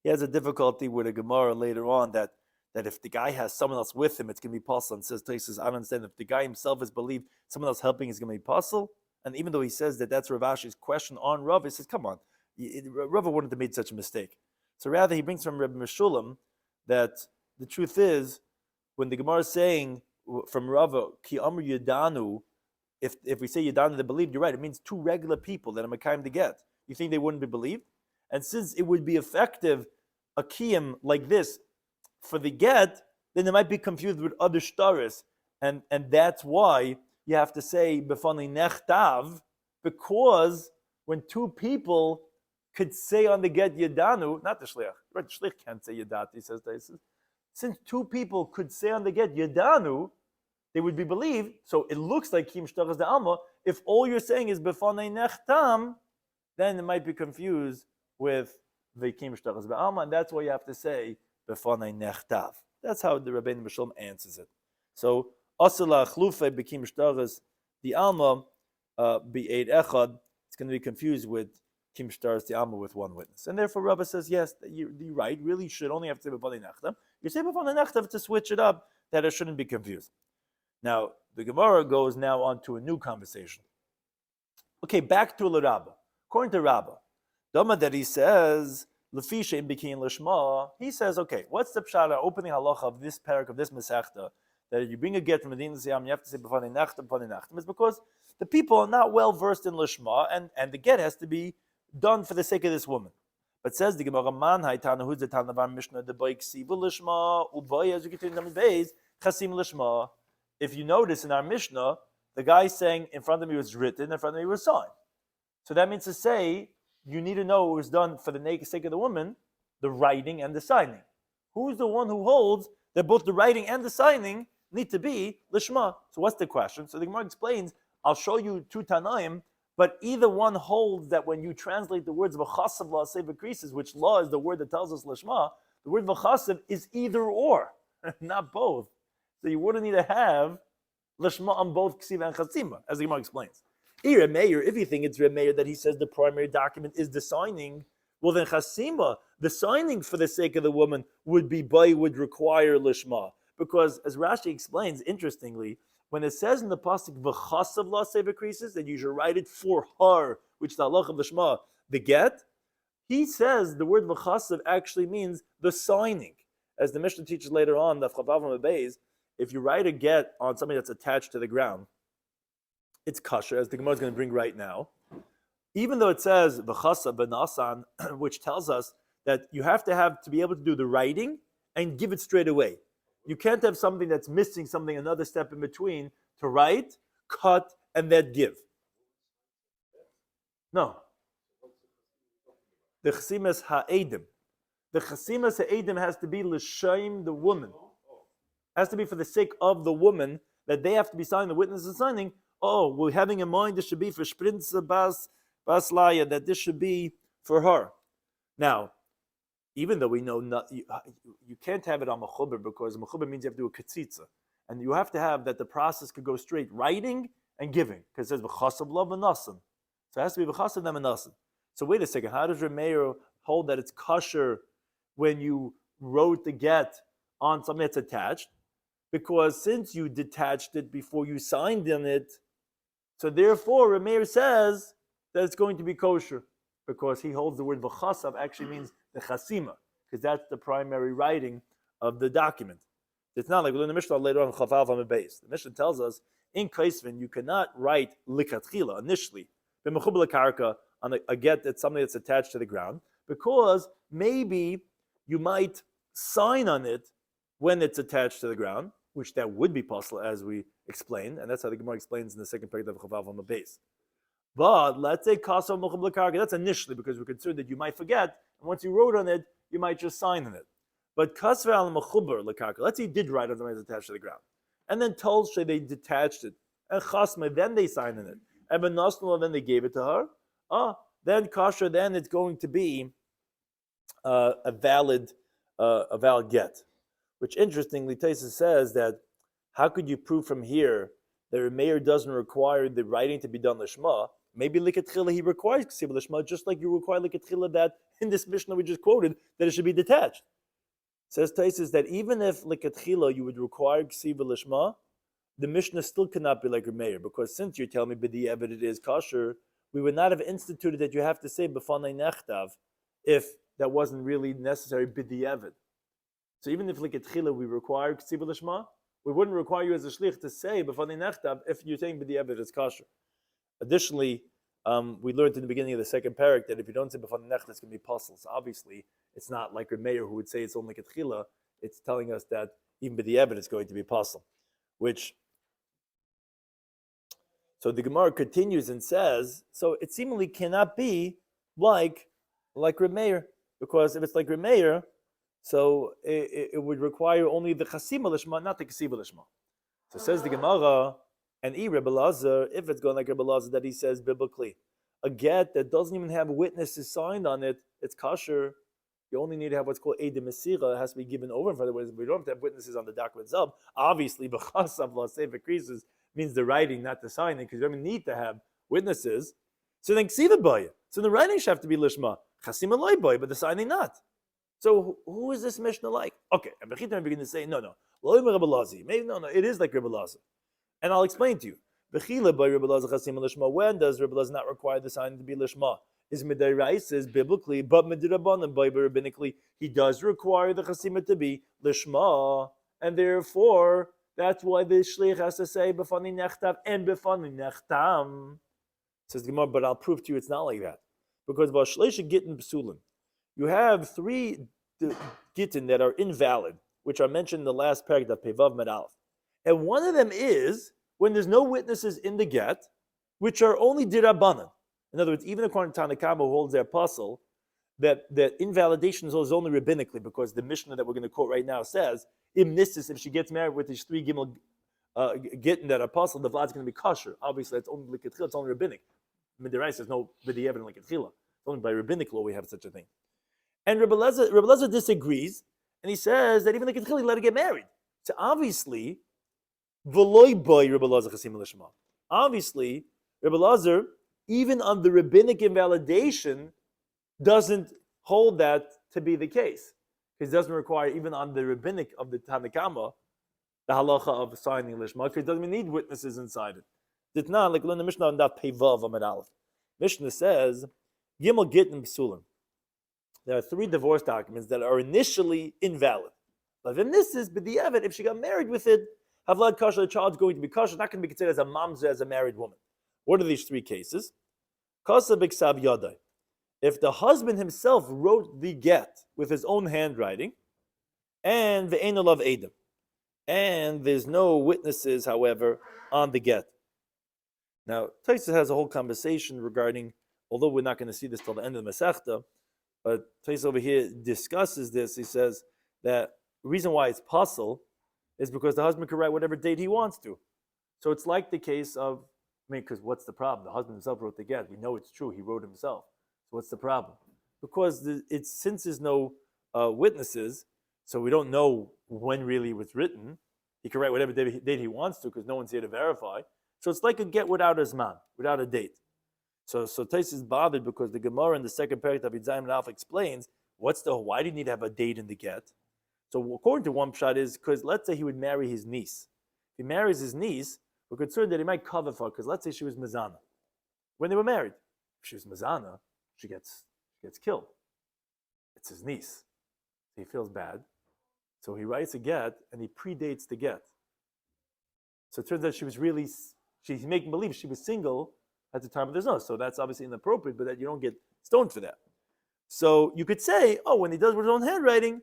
he has a difficulty with a Gemara later on that if the guy has someone else with him, it's going to be possible. And says, I don't understand. If the guy himself is believed, someone else helping is going to be possible. And even though he says that that's Rav Ashi's question on Rav, he says, come on, Rav wouldn't have made such a mistake. So rather, he brings from Rabbi Meshulam that the truth is, when the Gemara is saying from Rav, ki amr yadanu, if we say yadanu, they believed, you're right. It means two regular people that are makayim to get. You think they wouldn't be believed? And since it would be effective, a kiyam like this, for the get, then they might be confused with other shtaris, and that's why you have to say b'fanei nechtav, because when two people could say on the get yadanu, not the shliach, right? The shliach can't say yadati. He says, since two people could say on the get yadanu, they would be believed. So it looks like kim shtaras de alma. If all you're saying is b'fanei nechtam, then it might be confused with the kim shtaras de alma, and that's why you have to say b'fanei nechtav. That's how the Rabbeinu Meshulam answers it. So asala chlufe b'kim shtaras the alma be'ed echad. It's going to be confused with kim shtaras the alma with one witness, and therefore Rabbi says yes, you're right. Really, should only have to say b'fanei nechtav. You say b'fanei nechtav to switch it up, that it shouldn't be confused. Now the Gemara goes now on to a new conversation. Okay, back to Rabba. According to Rabba, Dama that he says. He says, okay, what's the pshara opening halacha of this parak of this mesechta that if you bring a get from Medina Siyam, you have to say b'fanei nachtam. It's because the people are not well versed in lishma, and the get has to be done for the sake of this woman. But says the Gemara man haytana who's the tanavar mishnah the boy ksivu lishma uboy as you get to the beis chasim lishma. If you notice in our mishnah, the guy saying in front of me was written, in front of me was signed. So that means to say, you need to know it was done for the sake of the woman, the writing and the signing. Who's the one who holds that both the writing and the signing need to be lishma? So what's the question? So the Gemara explains, I'll show you two Tanaim, but either one holds that when you translate the words v'chasav la'aseh v'krisis, which law is the word that tells us lishma, the word v'chasav is either or, not both. So you wouldn't need to have lishma on both ksiva and chasima, as the Gemara explains. If you think it's Remeir that he says the primary document is the signing, well then chasima, the signing for the sake of the woman would require lishma. Because as Rashi explains, interestingly, when it says in the pasuk v'chasav la'aseh v'krisis that you should write it for her, which is the halach of lishma, the get, he says the word v'chasav actually means the signing. As the Mishnah teaches later on, the Chavav Beis, if you write a get on something that's attached to the ground, it's kasher, as the Gemara is going to bring right now. Even though it says v'chasa b'nasan, which tells us that you have to be able to do the writing and give it straight away. You can't have something that's missing something, another step in between, to write, cut, and then give. No. The chasimas ha'edim. The chasimas ha'edim has to be l'shaim the woman. Has to be for the sake of the woman, that they have to be signing, the witness is signing. Oh, we're having in mind this should be for Shprinza Bas Laya, that this should be for her. Now, even though we know you can't have it on mechuber, because mechuber means you have to do a ketzitza, and you have to have that the process could go straight, writing and giving, because it says v'chasav lo v'nasan, so it has to be v'chasav them v'nasan. So wait a second, how does Remeir hold that it's kosher when you wrote the get on something that's attached? Because since you detached it before you signed on it, so therefore Remeir says that it's going to be kosher, because he holds the word v'chasav actually means the chasima. because that's the primary writing of the document. It's not like we learn the Mishnah later on Chavav on the base. The Mishnah tells us in Kaisvin you cannot write likatchila initially b'mechubel karka on a get that's something that's attached to the ground, because maybe you might sign on it when it's attached to the ground, which that would be possible as we explained, and that's how the Gemara explains in the second paragraph of Chavav on the base. But let's say kasav mechubel karka, that's initially because we're concerned that you might forget, and once you wrote on it, you might just sign on it. But kasver al mechuber lekarka, let's say he did write on something that's attached to the ground, and then told Shay they detached it, and chasma, then they signed on it, and benasnula, then they gave it to her. Then kasher, then it's going to be a valid get. Which interestingly, Taisa says that how could you prove from here that a mayor doesn't require the writing to be done lishma? Maybe likatchila he requires ksiva lishma, just like you require likatchila that in this Mishnah we just quoted that it should be detached. Says Taisus that even if likatchila you would require ksiva lishma, the Mishnah still cannot be like a mayor, because since you're telling me b'di'evet it is kosher, we would not have instituted that you have to say b'fanei nechtav if that wasn't really necessary b'di'evet. So even if likatchila we require ksiva lishma, we wouldn't require you as a shlich to say b'fanei nechtav if you're saying b'di'evet is kosher. Additionally, we learned in the beginning of the second parak that if you don't say b'fanei nechtav, it's going to be puzzle. So obviously, it's not like a mayor who would say it's only likatchila. It's telling us that even b'di'evet is going to be puzzle. So the Gemara continues and says, so it seemingly cannot be like Remeir, because if it's like Remeir, so it would require only the chasima lishma, not the kasiba lishma. So says the Gemara, and Rabbi Lazar, if it's going like Rabbi Lazar that he says biblically, a get that doesn't even have witnesses signed on it, it's kosher. You only need to have what's called Eid Mesira. It has to be given over. For otherwise, we don't have to have witnesses on the document itself. Obviously, b'chasav la'sefer krisus means the writing, not the signing, because you don't even need to have witnesses. So then ksiva boy. So the writing should have to be lishma. Chasim aloi boy, but the signing not. So who is this Mishnah like? Okay, and Bechitan begin to say, no. Maybe no, it is like Rabbi Lazar. And I'll explain to you. Bechila by Rabbi Lazar chasim lishma. When does Rabbi Lazar not require the signing to be lishma? Is Midairai says biblically, but Midirabanan by rabbinically, he does require the chasima to be lishma, and therefore that's why the shlich has to say b'fani nechtav and b'fani nechtam. Says the Gemara, but I'll prove to you it's not like that, because b'shleisha Gitin psulim, you have 3 Gitin that are invalid, which are mentioned in the last paragraph Pevav Med Aleph, and one of them is when there's no witnesses in the get, which are only dirabanan. In other words, even according to Tanakama, who holds their apostle, that invalidation is only rabbinically, because the Mishnah that we're going to quote right now says, if she gets married with these 3 gimel Gitin that apostle, the vlad's going to be kosher. Obviously, it's only likatchila, it's only rabbinic. Midirais says no b'di'evet and likatchila. It's only by rabbinic law we have such a thing. And Rabbi Lezer disagrees, and he says that even likatchila, you let her get married. So obviously, v'loi boy Rabbi Lezer chasim lishma. Obviously, Rabbi Lezer, even on the rabbinic invalidation, doesn't hold that to be the case. Because it doesn't require, even on the rabbinic of the Tanakama, the halacha of signing lishma, because it doesn't even need witnesses inside it. It's not like learn the Mishnah on Daf Pevav Amud Aleph. Mishnah says, Gimel Gitin Psulim. There are 3 divorce documents that are initially invalid. But then this is b'di'evet, if she got married with it, havlad kasher, the child's going to be kasher, not going to be considered as a mamzer, as a married woman. What are these 3 cases? Kasa b'ksav yadai. If the husband himself wrote the get with his own handwriting, and ve'ein olav edim, and there's no witnesses, however, on the get. Now, Taisa has a whole conversation regarding, although we're not going to see this till the end of the Masechta, but Taisa over here discusses this. He says that the reason why it's possible is because the husband can write whatever date he wants to. So it's like the case of, because what's the problem? The husband himself wrote the get. We know it's true. He wrote himself. So what's the problem? Because since there's no witnesses, so we don't know when really it was written. He can write whatever date he wants to because no one's here to verify. So it's like a get without a zman, without a date. So Tais is bothered because the Gemara in the second paragraph of Yudzayin and Alpha explains why do you need to have a date in the get? So according to one pshat is because let's say he would marry his niece. If he marries his niece, we're concerned that he might cover for her because let's say she was Mazana. When they were married, if she was Mazana, she gets killed. It's his niece. So he feels bad. So he writes a get, and he predates the get. So it turns out she's making believe she was single at the time of the zina. So that's obviously inappropriate, but that you don't get stoned for that. So you could say, oh, when he does with his own handwriting,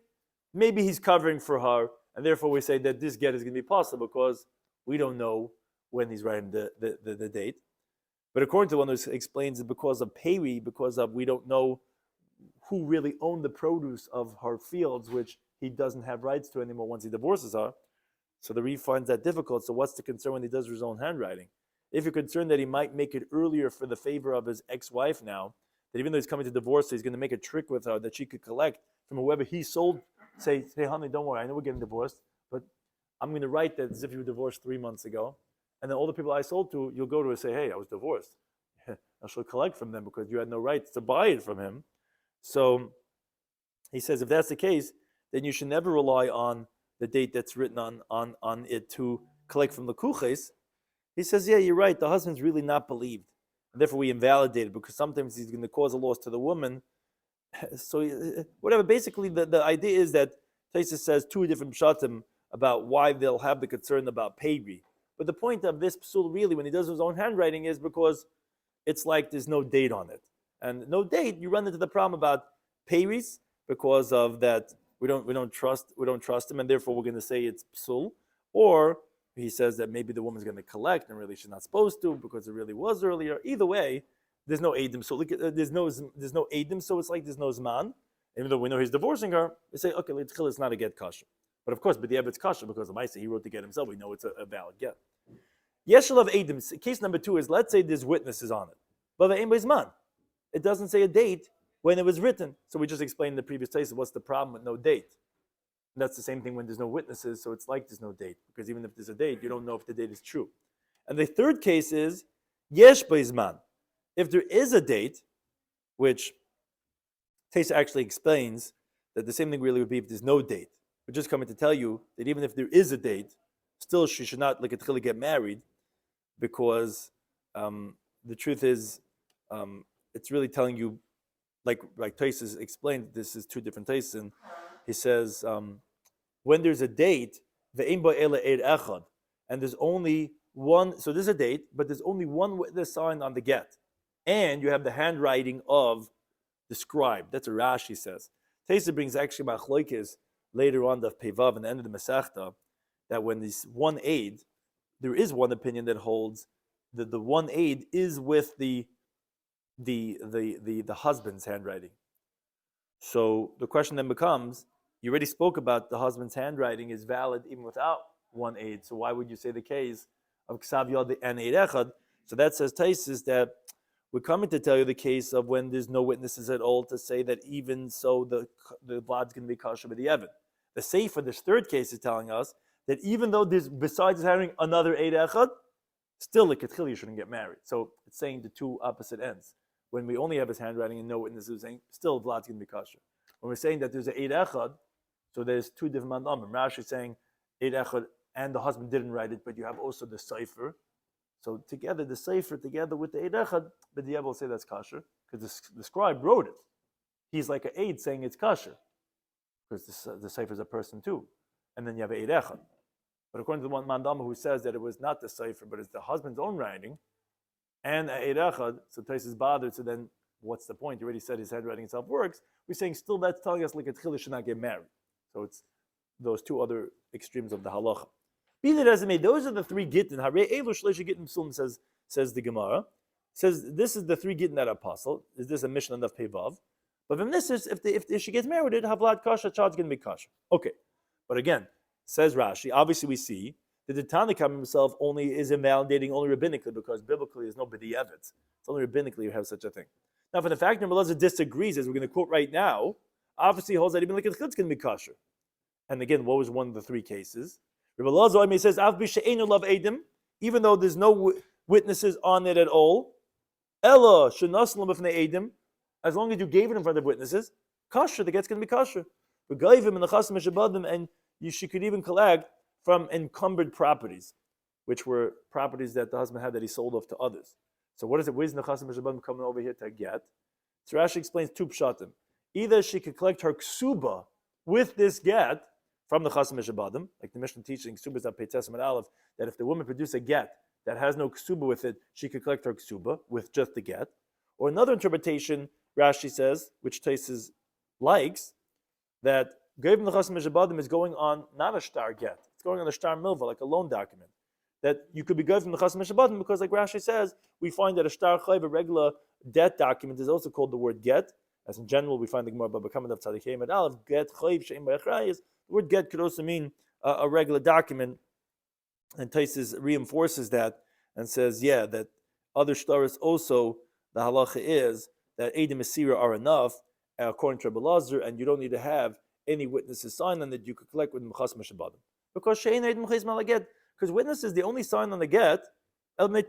maybe he's covering for her, and therefore we say that this get is going to be possible because we don't know when he's writing the date. But according to one who explains it because of peri, because of we don't know who really owned the produce of her fields, which he doesn't have rights to anymore once he divorces her. So the Reef finds that difficult. So what's the concern when he does his own handwriting? If you're concerned that he might make it earlier for the favor of his ex-wife now, that even though he's coming to divorce her, he's going to make a trick with her that she could collect from whoever he sold. Say, honey, don't worry, I know we're getting divorced, but I'm going to write that as if you were divorced 3 months ago. And then all the people I sold to, you'll go to and say, hey, I was divorced. I shall collect from them because you had no right to buy it from him. So he says, if that's the case, then you should never rely on the date that's written on it to collect from the kuches. He says, yeah, you're right. The husband's really not believed. And therefore we invalidate it because sometimes he's going to cause a loss to the woman. So whatever, basically the idea is that Taisus says two different pshatim about why they'll have the concern about peri. But the point of this psul really, when he does his own handwriting, is because it's like there's no date on it. And no date, you run into the problem about peris because of that we don't trust him, and therefore we're going to say it's psul. Or he says that maybe the woman's going to collect and really she's not supposed to because it really was earlier. Either way, there's no edim. So there's no edim. So it's like there's no zman. Even though we know he's divorcing her, we say okay, it's not a get kasher. But of course, but the it's kasher because of Maisa, he wrote the get himself. We know it's a valid get. Yeshel of edim. Case number 2 is let's say there's witnesses on it, but the zman. It doesn't say a date when it was written. So we just explained in the previous case what's the problem with no date. And that's the same thing when there's no witnesses, so it's like there's no date. Because even if there's a date, you don't know if the date is true. And the third case is yesh beizman. If there is a date, which Tesa actually explains that the same thing really would be if there's no date. We're just coming to tell you that even if there is a date, still she should not like a get married, because the truth is it's really telling you, like Taisus explained, this is two different Taisus, and he says, when there's a date, and there's only one, so there's a date, but there's only one witness signed on the get, and you have the handwriting of the scribe. That's what Rashi says. Taisus brings actually machloikis later on the Pevav and the end of the Masechta, that when this one aid, there is one opinion that holds that the one aid is with the husband's handwriting. So the question then becomes, you already spoke about the husband's handwriting is valid even without one aid. So why would you say the case of Ksav Yad and Eid Echad? So that says Taisus that we're coming to tell you the case of when there's no witnesses at all to say that even so the vlad's going to be kosher with the Evan. The Sefer, this third case, is telling us that even though there's, besides having another Eid Echad, still like Ketchil you shouldn't get married. So it's saying the two opposite ends. When we only have his handwriting and no witnesses, saying still vlad's going to be kosher. When we're saying that there's an Eid Echad, so there's two different mandamim. Rashi is saying Eid Echad and the husband didn't write it, but you have also the Sefer. So together, the Sefer together with the Eid Echad, but the Rebbe will say that's kosher because the scribe wrote it. He's like an aid saying it's kosher because the Sefer is a person too. And then you have Eid Echad. But according to the one mandama who says that it was not the Sefer, but it's the husband's own writing, and Eid Echad, so Tais is bothered, so then what's the point? You already said his handwriting itself works. We're saying still that's telling us like a tchila should not get married. So it's those two other extremes of the halacha. Be that as it may, those are the three Gitin. Harei elu shleisha Gitin psulim, says the Gemara. Says this is the three Gitin that are apostle. Is this a mission of Pevav? But from this is if she gets married, it havlad kasha, child's going to be kasha. Okay, but again, says Rashi. Obviously, we see that the Tanakh himself only is invalidating only rabbinically because biblically there's no b'di'evet. It's only rabbinically you have such a thing. Now, for the fact that Rabbi disagrees, as we're going to quote right now, obviously holds that even like a chutz can be kosher. And again, what was one of the three cases? Rabbi Shloimy says, "Av b'she'enu lav edim," even though there's no witnesses on it at all. Ella shenaslam b'fnei edim, as long as you gave it in front of witnesses, kosher. The get's going to be kosher. But gavim and the chasim meshabadim, and she could even collect from encumbered properties, which were properties that the husband had that he sold off to others. So what is it? Where's the chasim meshabadim coming over here to get? So Rashi explains two pshatim. Either she could collect her ksuba with this get from the Chasam Mishabadim, like the Mishnah teaching Ksubas at Peitzesam and Aleph, that if the woman produces a get that has no ksuba with it, she could collect her ksuba with just the get. Or another interpretation, Rashi says, which Taisus likes, that Gavim the Chasam Mishabadim is going on not a shtar get, it's going on a shtar milva, like a loan document. That you could be good from the Chasam Mishabadim because, like Rashi says, we find that a shtar chayv, a regular debt document, is also called the word get. As in general, we find the Gemara Baba Kamen of Tzadikei Med Aleph, get chayv she'im b'achrayis. The word get could also mean a regular document, and Taisus reinforces that and says, yeah, that other shtaris also, the halacha is that Eidim Mesira are enough, according to Rabbi Lazar, and you don't need to have any witnesses sign on that you could collect with Chasam Mishabadim. Because Shein Eidim Chayz Malaget, because witnesses, the only sign on the get, only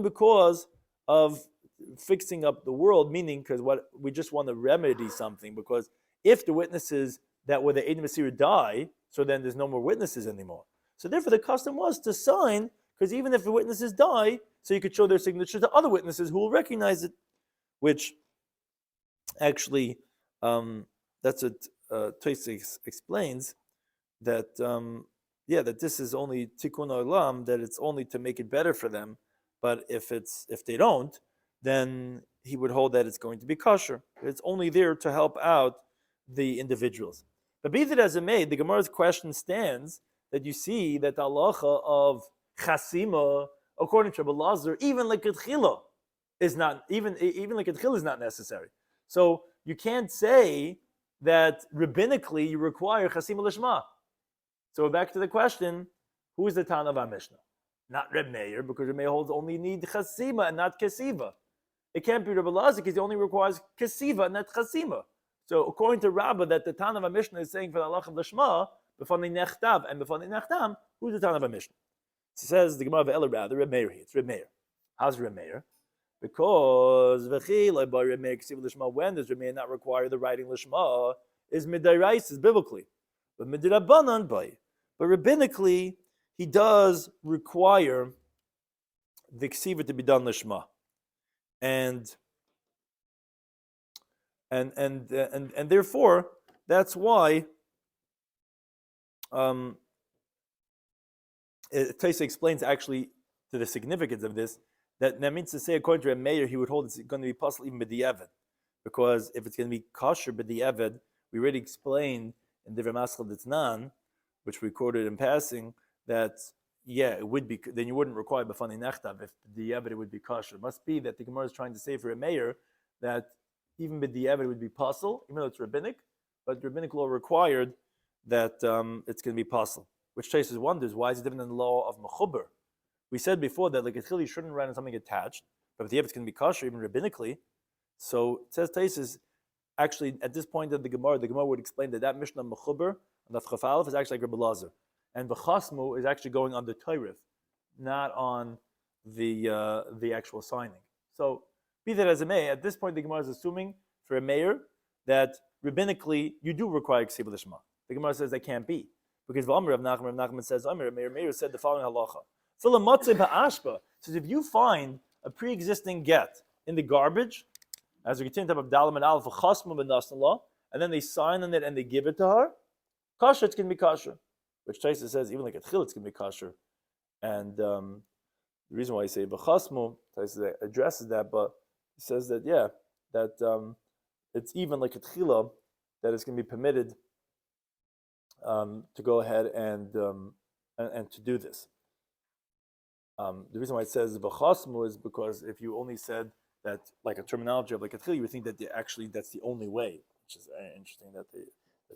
because of fixing up the world, meaning because what we just want to remedy something, because if the witnesses that were the Eidim Mesira die, so then there's no more witnesses anymore. So therefore the custom was to sign, because even if the witnesses die, so you could show their signature to other witnesses who will recognize it, which actually, that's what Taisus explains, that that this is only tikkun olam, that it's only to make it better for them, but if they don't, then he would hold that it's going to be kosher. It's only there to help out the individuals. But be that as it may, the Gemara's question stands that you see that the halacha of chasima, according to Rabbi Lazar, even like l'katchila is not is not necessary. So you can't say that rabbinically you require chasima lishma. So we're back to the question: who is the Tana of our Mishnah? Not Reb Meir, because Reb Meir holds only need chasima and not kesiva. It can't be Rabbi Lazar because he only requires kesiva and not chasima. So according to Rabbah, that the Tana of our Mishnah is saying for the halach of lishma, b'fanei nechtav and b'fanei nechtam, who's the Tana of our Mishnah? So it says the Gemara of Eller rather Reb Meir here. It's Reb Meir. How's Reb Meir? Because v'chilai by Reb Meir kesiva lishma. When does Reb Meir not require the writing lishma? Is midayrais, is biblically, but midrabanan by. But rabbinically, he does require the ksiva to be done lishma, and therefore that's why Taisa explains actually to the significance of this, that means to say according to a mayor he would hold it's going to be possible even b'di'evad, because if it's going to be kosher b'di'evad, we already explained in Divrei Maschal Ditznan, which we quoted in passing, that it would be, then you wouldn't require b'fanei nechtav if b'di'evad it would be kosher. It must be that the Gemara is trying to say for a mayor that even b'di'evad would be possible, even though it's rabbinic, but rabbinic law required that it's going to be possible. Which Taisus wonders, why is it different than the law of mechuber? We said before that like you shouldn't write on something attached, but b'di'evad it's going to be kosher even rabbinically. So it says Taisus, actually at this point of the Gemara would explain that Mishnah mechuber and Daf Chaf Aleph is actually like Rabbi Lazar, and b'chasmu is actually going on the Torah, not on the actual signing. So be that as it may, at this point the Gemara is assuming for a mayor that rabbinically you do require ksiva lishma. The Gemara says that can't be, because Rav Nachman says Meir said the following halacha: says if you find a pre-existing get in the garbage, as a Gitin Daf of Dalam and Aleph chasmu b'nasan, and then they sign on it and they give it to her, kosher, it's going to be kosher. Which Taisa says even like a tchil, it's going to be kosher. And the reason why I say b'chasmu, Taisa addresses that, but he says that it's even like a tchila that it's going to be permitted to go ahead and to do this. The reason why it says b'chasmu is because if you only said that like a terminology of like a tchila, you would think that that's the only way, which is very interesting that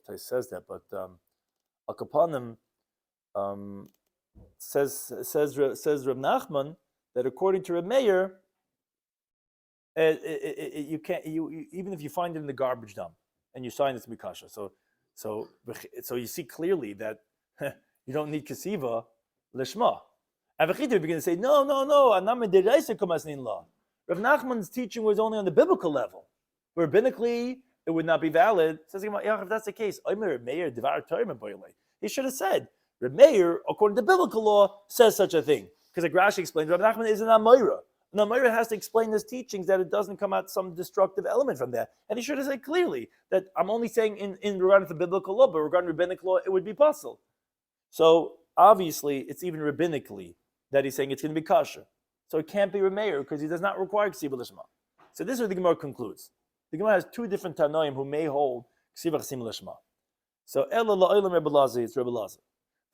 Taisa says that. But Al Kapanim says Rav Nachman that according to Reb Meir, you can't even if you find it in the garbage dump and you sign it to be kosher. So you see clearly that you don't need kesiva lishma. And v'chita you're going to say no, anam deraisa kumasnin law. Rav Nachman's teaching was only on the biblical level. Rabbinically, it would not be valid. Says if that's the case, he should have said Reb Meir, according to biblical law, says such a thing. Because like Rashi explains, Rav Nachman is an Amoira. And the Meir has to explain his teachings that it doesn't come out some destructive element from that. And he should have said clearly that I'm only saying in regard to biblical law, but regarding rabbinic law, it would be possible. So obviously, it's even rabbinically that he's saying it's going to be kosher. So it can't be Rameir because he does not require ksiva l'shma. So this is what the Gemara concludes. The Gemara has two different Tanoim who may hold ksiva chasim l'shma. So ela la'olam Rebbe Lazar, it's Rebbe Lazar.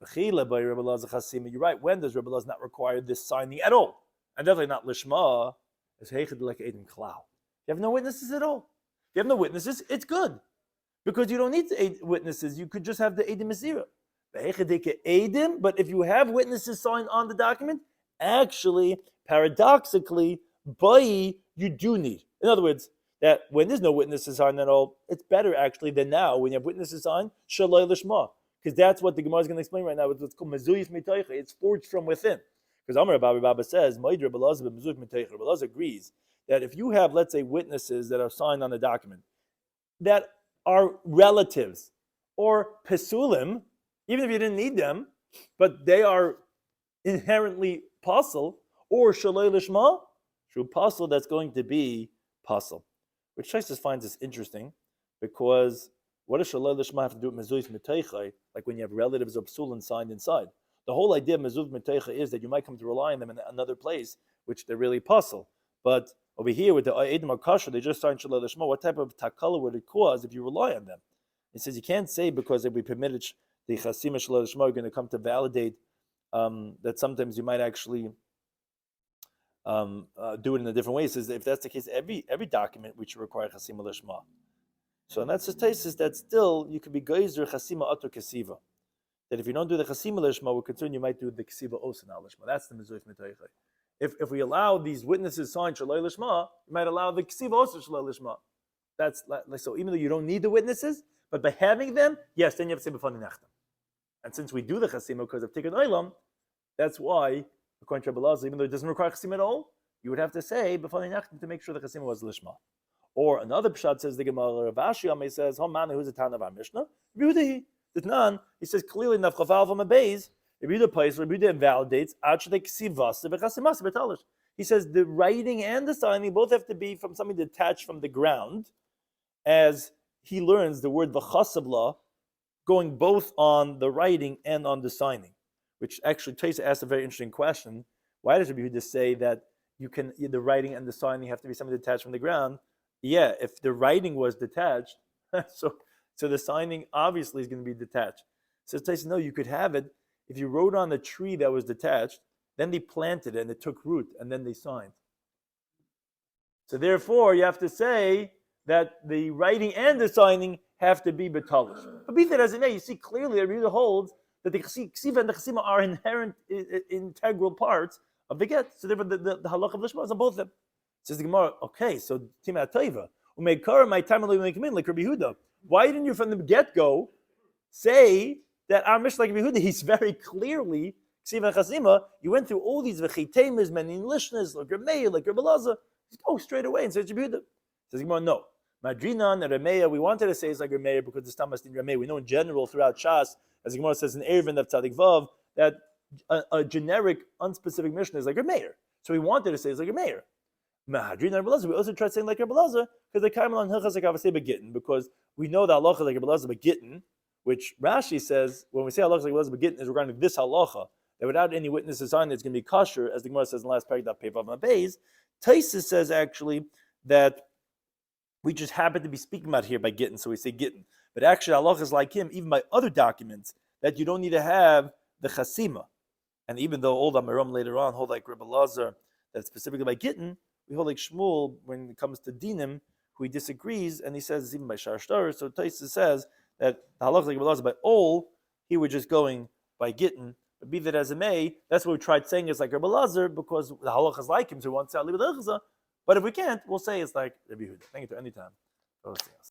V'chila by Rebbe Lazar chasima. You're right. When does Rebbe Lazar not require this signing at all? And definitely not l'shma. It's heichad like edim klau. You have no witnesses at all. If you have no witnesses, it's good because you don't need witnesses. You could just have the edim mesira. But if you have witnesses signed on the document, actually, paradoxically, you do need. In other words, that when there's no witnesses signed at all, it's better actually than now when you have witnesses signed, shalai lishma. Because that's what the Gemara is going to explain right now. It's what's called mezuyis mitoicha. It's forged from within. Because Amar Baba says, Rebbe Lazar agrees that if you have, let's say, witnesses that are signed on the document that are relatives or pesulim, even if you didn't need them, but they are inherently pasul, or shalei lishma, true pasul, that's going to be pasul. Which Shaisis finds this interesting, because what does shalei lishma have to do with mezuyis miteichai, like when you have relatives of psulin signed inside? The whole idea of mezuyis miteichai is that you might come to rely on them in another place, which they're really pasul. But over here with the Eidim Akasha, they just signed shalei lishma. What type of takala would it cause if you rely on them? It says you can't say because if we permitted the chasima shalei lishma are going to come to validate that sometimes you might actually do it in a different way. It says if that's the case, every document which require chasima lishma. So and that's the thesis that still you could be geizer chasima ato kesiva. That if you don't do the chasima lishma, we're concerned you might do the kesiva osana lishma. That's the mezuyif mitaychay. If we allow these witnesses sign shalei lishma, you might allow the kesiva osana shalei lishma. That's like so. Even though you don't need the witnesses, but by having them, yes, then you have to say b'fani nechtam. And since we do the chasima because of tikkun olam, that's why, according to Rebbe Lazar, even though it doesn't require chasima at all, you would have to say b'fani nechtam to make sure the chasima was lishma. Or another pshat says the Gemara, Rav Ashi says, "Homani, who's the Tan of our Mishnah? Yehuda the Nan." He says clearly, "Nafchaval from a base." Yehuda pays. Yehuda invalidates. He says the writing and the signing both have to be from something detached from the ground, as he learns the word v'chasavla, going both on the writing and on the signing. Which actually Taisa asked a very interesting question. Why does Yehuda say that you can the writing and the signing have to be something detached from the ground? Yeah, if the writing was detached, so the signing obviously is going to be detached. So Taisa, no, you could have it if you wrote on a tree that was detached, then they planted it and it took root, and then they signed. So therefore, you have to say that the writing and the signing have to be betalish. But be that as it may, you see clearly that Yehuda holds that the ksiva and the chasima are inherent, integral parts of the get. So therefore, the halach of the shema is on both of them. Says the Gemara, okay, so Tima Taiva, Umeikara, my time will make him in like Rabbi Yehuda. Why didn't you from the get-go say that our Mishnah like Rabbi Yehuda, he's very clearly Ksiva Chasima, you went through all these v'chitemes, many lishnas, like Rameya, like Rabbi Lazar, just go straight away and say Rabbi Yehuda. Says the Gemara, no. Madrinan and Rameya, we wanted to say it's like Rameya because the Stamas in Rameya. We know in general throughout Shas, as the Gemara says in Erevin of Tzadik Vav, that a generic, unspecific Mishnah is like Rameya. So we wanted to say it's like Rameya. We also tried saying like Rebbe Lazar because they came on Hilchas like Gitin, because we know that halacha like Rebbe Lazar Gitin, which Rashi says when we say halacha like Rebbe Lazar Gitin is regarding this halacha that without any witnesses on it's going to be kosher, as the Gemara says in the last paragraph Pevav Mabeis. Taisus says actually that we just happen to be speaking about here by Gitin, so we say Gitin, but actually halacha is like him even by other documents that you don't need to have the chasima, and even though all the Maram later on hold like Rebbe Lazar that specifically by Gitin. We hold like Shmuel when it comes to dinim, who he disagrees, and he says even by Shar Shtar. So Taisa says that the halach like Rebbe Lazar by all, he was just going by Gitin. But be that as it may, that's what we tried saying is like Rebbe Lazar because the halach is like him, so we want to say But if we can't, we'll say it's like Rabbi Yehuda. Thank you to any time.